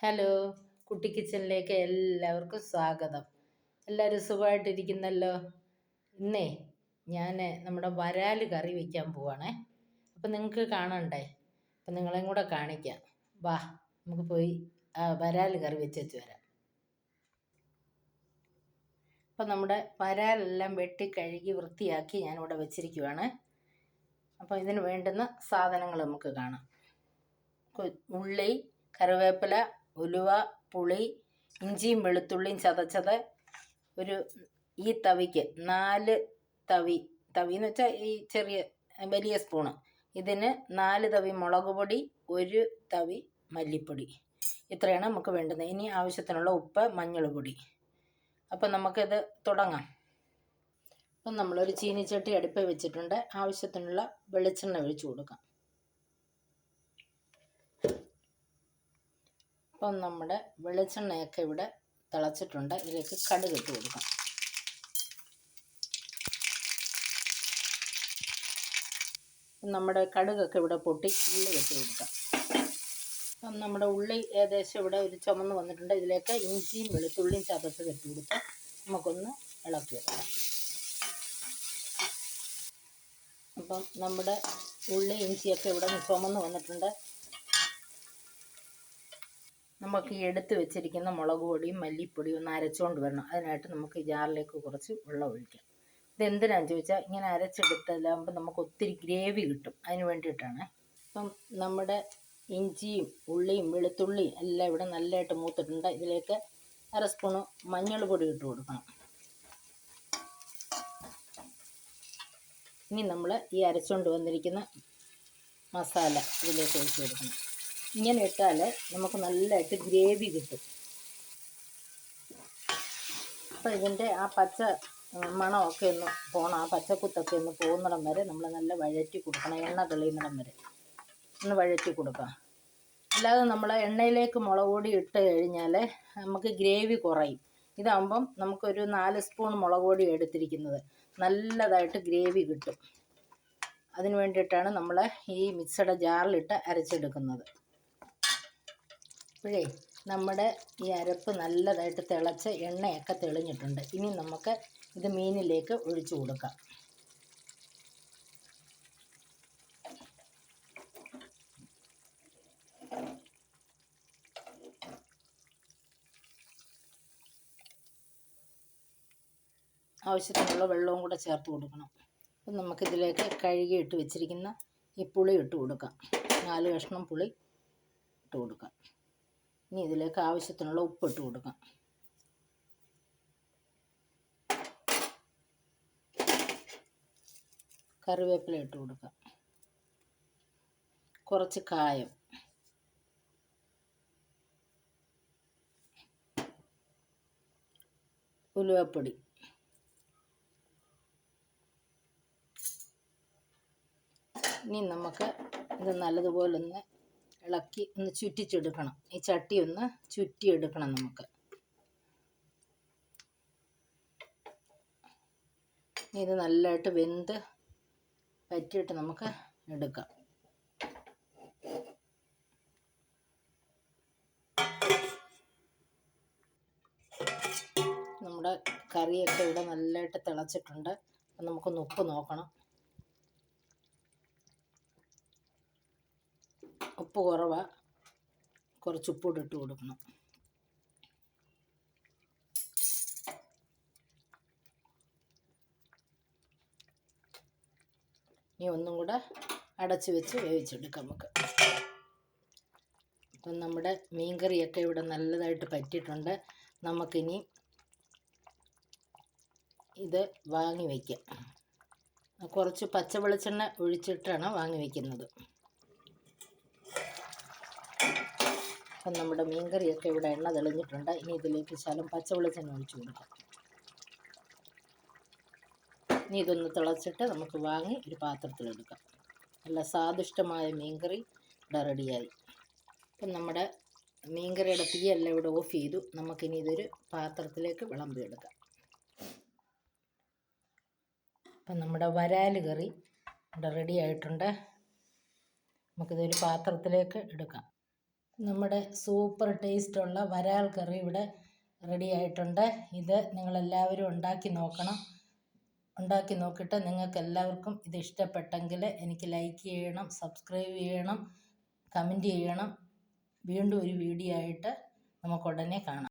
Hello, കുട്ടി കിച്ചണിലേക്ക് എല്ലാവർക്കും സ്വാഗതം. എല്ലാവരും സുഖമായിട്ടിരിക്കുന്നല്ലോ. ഇന്നേ ഞാൻ നമ്മുടെ വരാൽ കറി വയ്ക്കാൻ പോവാണേ. അപ്പം നിങ്ങൾക്ക് കാണണ്ടേ? അപ്പം നിങ്ങളെയും കൂടെ കാണിക്കാം. വാ, നമുക്ക് പോയി വരാൽ കറി വെച്ചു വരാം. അപ്പം നമ്മുടെ വരാലെല്ലാം വെട്ടി കഴുകി വൃത്തിയാക്കി ഞാനിവിടെ വെച്ചിരിക്കുവാണ്. അപ്പോൾ ഇതിന് വേണ്ടുന്ന സാധനങ്ങൾ നമുക്ക് കാണാം. ഉള്ളി, കറിവേപ്പില, ഉലുവ, പുളി, ഇഞ്ചിയും വെളുത്തുള്ളിയും ചതച്ചത്, ഈ തവിക്ക് 4 തവി എന്ന് വെച്ചാൽ ഈ ചെറിയ വലിയ സ്പൂണ്, ഇതിന് 4 തവി മുളക് പൊടി, 1 തവി മല്ലിപ്പൊടി. ഇത്രയാണ് നമുക്ക് വേണ്ടുന്നത്. ഇനി ആവശ്യത്തിനുള്ള ഉപ്പ്, മഞ്ഞൾ പൊടി. അപ്പം നമുക്കിത് തുടങ്ങാം. അപ്പം നമ്മളൊരു ചീനിച്ചട്ടി അടുപ്പിൽ വെച്ചിട്ടുണ്ട്. ആവശ്യത്തിനുള്ള വെളിച്ചെണ്ണ ഒഴിച്ചു കൊടുക്കാം. അപ്പം നമ്മുടെ വെളിച്ചെണ്ണയൊക്കെ ഇവിടെ തിളച്ചിട്ടുണ്ട്. ഇതിലേക്ക് കടുക് ഇട്ട് കൊടുക്കാം. നമ്മുടെ കടുകൊക്കെ ഇവിടെ പൊട്ടി ഉള്ളി ഇട്ട് കൊടുക്കാം. അപ്പം നമ്മുടെ ഉള്ളി ഏകദേശം ഇവിടെ ഒരു ചുമന്ന് വന്നിട്ടുണ്ട്. ഇതിലേക്ക് ഇഞ്ചിയും വെളുത്തുള്ളിയും ചതച്ചത് ഇട്ട് കൊടുത്ത് നമുക്കൊന്ന് ഇളക്കി വെക്കാം. അപ്പം നമ്മുടെ ഉള്ളി ഇഞ്ചിയൊക്കെ ഇവിടെ ചുമന്ന് വന്നിട്ടുണ്ട്. നമുക്ക് ഈ എടുത്ത് വെച്ചിരിക്കുന്ന മുളക് പൊടിയും മല്ലിപ്പൊടിയും ഒന്ന് അരച്ചുകൊണ്ട് വരണം. അതിനായിട്ട് നമുക്ക് ഈ ജാറിലേക്ക് കുറച്ച് വെള്ളം ഒഴിക്കാം. ഇതെന്തിനാണെന്ന് ചോദിച്ചാൽ ഇങ്ങനെ അരച്ചെടുത്തല്ലാകുമ്പോൾ നമുക്ക് ഒത്തിരി ഗ്രേവി കിട്ടും. അതിന് വേണ്ടിയിട്ടാണ്. അപ്പം നമ്മുടെ ഇഞ്ചിയും ഉള്ളിയും വെളുത്തുള്ളിയും എല്ലാം ഇവിടെ നല്ലതായിട്ട് മൂത്തിട്ടുണ്ട്. ഇതിലേക്ക് 1/2 സ്പൂണ് മഞ്ഞൾ പൊടി ഇട്ട് കൊടുക്കണം. ഇനി നമ്മൾ ഈ അരച്ചുകൊണ്ട് വന്നിരിക്കുന്ന മസാല ഇതിലേക്ക് ഒഴിച്ച് കൊടുക്കണം. ഇങ്ങനെ ഇട്ടാൽ നമുക്ക് നല്ലതായിട്ട് ഗ്രേവി കിട്ടും. അപ്പോൾ ഇതിൻ്റെ ആ പച്ച മണമൊക്കെ ഒന്ന് പോകണം. ആ പച്ചക്കുത്തൊക്കെ ഒന്ന് പോകുന്നിടം വരെ നമ്മൾ നല്ല വഴറ്റി കൊടുക്കണം. എണ്ണ തെളിയുന്നിടം വരെ ഒന്ന് വഴറ്റി കൊടുക്കുക. അല്ലാതെ നമ്മൾ എണ്ണയിലേക്ക് മുളക് പൊടി ഇട്ട് കഴിഞ്ഞാൽ നമുക്ക് ഗ്രേവി കുറയും. ഇതാകുമ്പം നമുക്കൊരു 4 സ്പൂൺ മുളക് പൊടി എടുത്തിരിക്കുന്നത്. നല്ലതായിട്ട് ഗ്രേവി കിട്ടും. അതിന് വേണ്ടിയിട്ടാണ് നമ്മൾ ഈ മിക്സിയുടെ ജാറിലിട്ട് അരച്ചെടുക്കുന്നത്. അപ്പോഴേ നമ്മുടെ ഈ അരപ്പ് നല്ലതായിട്ട് തിളച്ച് എണ്ണയൊക്കെ തെളിഞ്ഞിട്ടുണ്ട്. ഇനി നമുക്ക് ഇത് മീനിലേക്ക് ഒഴിച്ചു കൊടുക്കാം. ആവശ്യത്തിനുള്ള വെള്ളവും കൂടെ ചേർത്ത് കൊടുക്കണം. അപ്പം നമുക്കിതിലേക്ക് കഴുകിയിട്ട് വെച്ചിരിക്കുന്ന ഈ പുളി ഇട്ട് കൊടുക്കാം. 4 കഷ്ണം പുളി ഇട്ട് കൊടുക്കാം. ഇനി ഇതിലേക്ക് ആവശ്യത്തിനുള്ള ഉപ്പിട്ട് കൊടുക്കാം. കറിവേപ്പില ഇട്ട് കൊടുക്കാം. കുറച്ച് കായം, ഉലുവപ്പൊടി, ഇനി നമുക്ക് ഇത് നല്ലതുപോലെ ഒന്ന് ഇളക്കി ഒന്ന് ചുറ്റിച്ചെടുക്കണം. ഈ ചട്ടി ഒന്ന് ചുറ്റിയെടുക്കണം നമുക്ക്. ഇത് നല്ലതായിട്ട് വെന്ത് പറ്റിയിട്ട് നമുക്ക് എടുക്കാം. നമ്മുടെ കറിയൊക്കെ ഇവിടെ നല്ലതായിട്ട് തിളച്ചിട്ടുണ്ട്. അപ്പം നമുക്കൊന്ന് ഉപ്പ് നോക്കണം. ഉപ്പ് കുറവാണ്. കുറച്ച് ഉപ്പൂടെ ഇട്ട് കൊടുക്കണം. ഇനി ഒന്നും കൂടെ അടച്ച് വെച്ച് വേവിച്ചെടുക്കാം നമുക്ക്. അപ്പം നമ്മുടെ മീൻകറിയൊക്കെ ഇവിടെ നല്ലതായിട്ട് പറ്റിയിട്ടുണ്ട്. നമുക്കിനി ഇത് വാങ്ങി വയ്ക്കാം. കുറച്ച് പച്ച വെളിച്ചെണ്ണ ഒഴിച്ചിട്ടാണ് വാങ്ങി വയ്ക്കുന്നത്. അപ്പം നമ്മുടെ മീൻകറിയൊക്കെ ഇവിടെ എണ്ണ തെളിഞ്ഞിട്ടുണ്ട്. ഇനി ഇതിലേക്ക് ശകലം പച്ച വെളിച്ചെണ്ണ ഒഴിച്ച് കൊടുക്കാം. ഇനി ഇതൊന്ന് തിളച്ചിട്ട് നമുക്ക് വാങ്ങി ഒരു പാത്രത്തിലെടുക്കാം. നല്ല സ്വാദിഷ്ടമായ മീൻകറി ഇവിടെ റെഡിയായി. അപ്പം നമ്മുടെ മീൻകറിയുടെ തീയെല്ലാം ഇവിടെ ഓഫ് ചെയ്തു. നമുക്കിനി ഇതൊരു പാത്രത്തിലേക്ക് വിളമ്പിയെടുക്കാം. അപ്പം നമ്മുടെ വരാൽ കറി ഇവിടെ റെഡി ആയിട്ടുണ്ട്. നമുക്കിതൊരു പാത്രത്തിലേക്ക് എടുക്കാം. നമ്മുടെ സൂപ്പർ ടേസ്റ്റുള്ള വരാൽ കറി ഇവിടെ റെഡി ആയിട്ടുണ്ട്. ഇത് നിങ്ങളെല്ലാവരും ഉണ്ടാക്കി നോക്കണം. ഉണ്ടാക്കി നോക്കിയിട്ട് നിങ്ങൾക്ക് എല്ലാവർക്കും ഇത് ഇഷ്ടപ്പെട്ടെങ്കിൽ എനിക്ക് ലൈക്ക് ചെയ്യണം, സബ്സ്ക്രൈബ് ചെയ്യണം, കമൻറ്റ് ചെയ്യണം. വീണ്ടും ഒരു വീഡിയോ ആയിട്ട് നമുക്ക് ഉടനെ കാണാം.